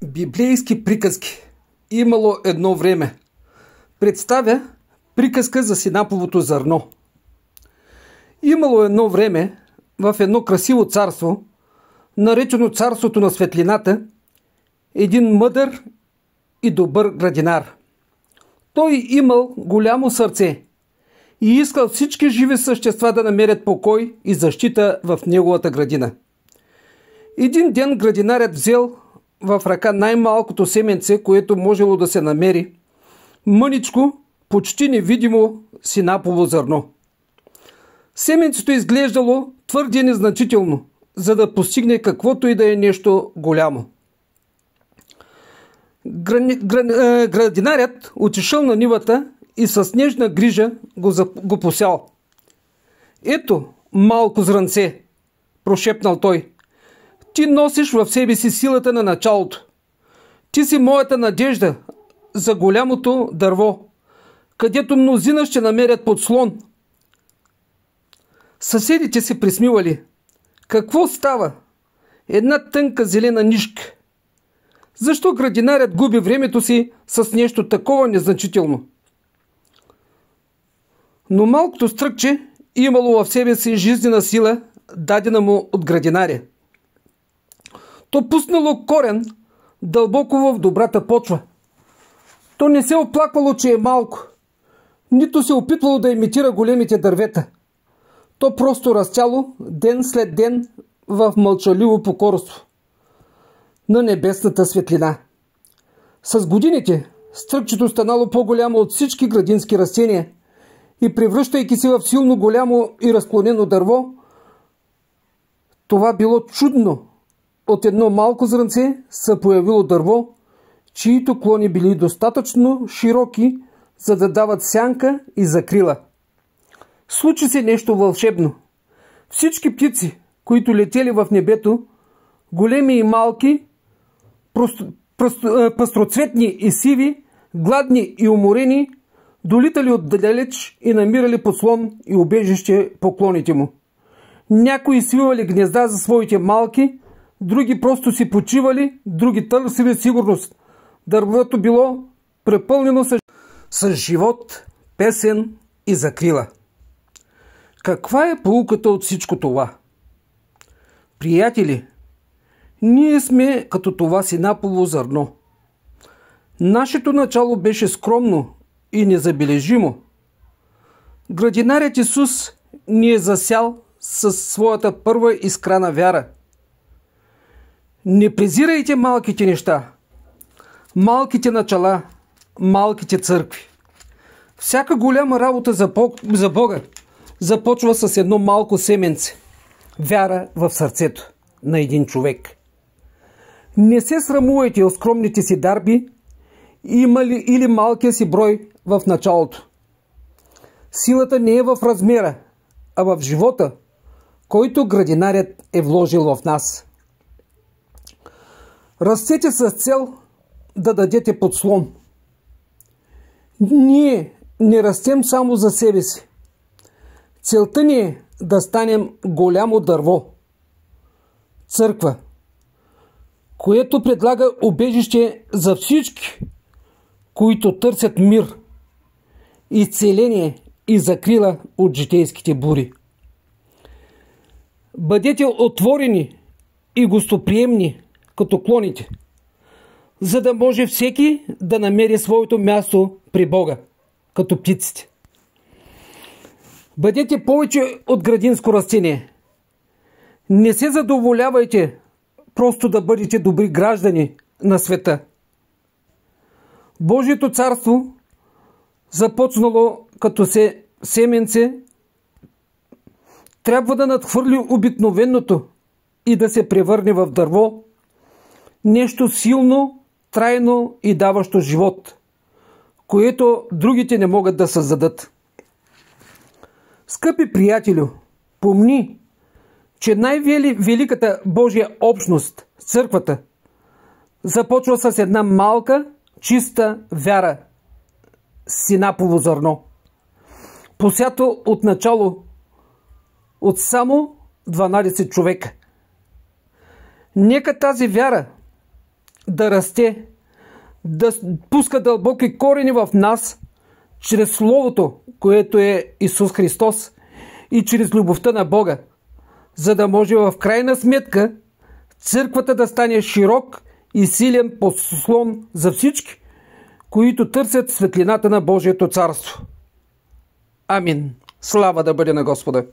Библейски приказки. Имало едно време. Представя приказка за синаповото зърно. Имало едно време в едно красиво царство, наречено царството на светлината, един мъдър и добър градинар. Той имал голямо сърце и искал всички живи същества да намерят покой и защита в неговата градина. Един ден градинарят взел в ръка най-малкото семенце, което можело да се намери, мъничко, почти невидимо синапово зърно. Семенцето изглеждало твърде незначително, за да постигне каквото и да е нещо голямо. Градинарят отишъл на нивата и с нежна грижа го посял. „Ето, малко зрънце“, прошепнал той. „Ти носиш в себе си силата на началото. Ти си моята надежда за голямото дърво, където мнозина ще намерят подслон.“ Съседите се присмивали. Какво става? Една тънка зелена нишка. Защо градинарят губи времето си с нещо такова незначително? Но малкото стръкче имало в себе си жизнена сила, дадена му от градинаря. То пуснало корен дълбоко в добрата почва. То не се оплаквало, че е малко, нито се опитвало да имитира големите дървета. То просто растяло ден след ден в мълчаливо покорство на небесната светлина. С годините стръкчето станало по-голямо от всички градински растения и превръщайки се в силно голямо и разклонено дърво, това било чудно. От едно малко зрънце се появило дърво, чието клони били достатъчно широки, за да дават сянка и закрила. Случи се нещо вълшебно. Всички птици, които летели в небето, големи и малки, пъстроцветни и сиви, гладни и уморени, долитали отдалеч и намирали подслон и убежище по клоните му. Някои свивали гнезда за своите малки, други просто си почивали, други търсили сигурност. Дървото било препълнено с живот, песен и закрила. Каква е поуката от всичко това? Приятели, ние сме като това синапово зърно. Нашето начало беше скромно и незабележимо. Градинарят Исус ни е засял със своята първа искра на вяра. Не презирайте малките неща, малките начала, малките църкви. Всяка голяма работа за Бога започва с едно малко семенце – вяра в сърцето на един човек. Не се срамувайте от скромните си дарби или малкия си брой в началото. Силата не е в размера, а в живота, който градинарят е вложил в нас. Растете с цел да дадете подслон. Ние не растем само за себе си. Целта ни е да станем голямо дърво. Църква, което предлага убежище за всички, които търсят мир, изцеление и закрила от житейските бури. Бъдете отворени и гостоприемни като клоните, за да може всеки да намери своето място при Бога, като птиците. Бъдете повече от градинско растение. Не се задоволявайте просто да бъдете добри граждани на света. Божието царство, започнало като семенце, трябва да надхвърли обикновеното и да се превърне в дърво, нещо силно, трайно и даващо живот, което другите не могат да създадат. Скъпи приятелю, помни, че най-великата Божия общност, църквата, започва с една малка, чиста вяра, синапово зърно, посято от начало от само 12 човека. Нека тази вяра да расте, да пуска дълбоки корени в нас, чрез Словото, което е Исус Христос, и чрез любовта на Бога, за да може в крайна сметка църквата да стане широк и силен подслон за всички, които търсят светлината на Божието царство. Амин. Слава да бъде на Господа!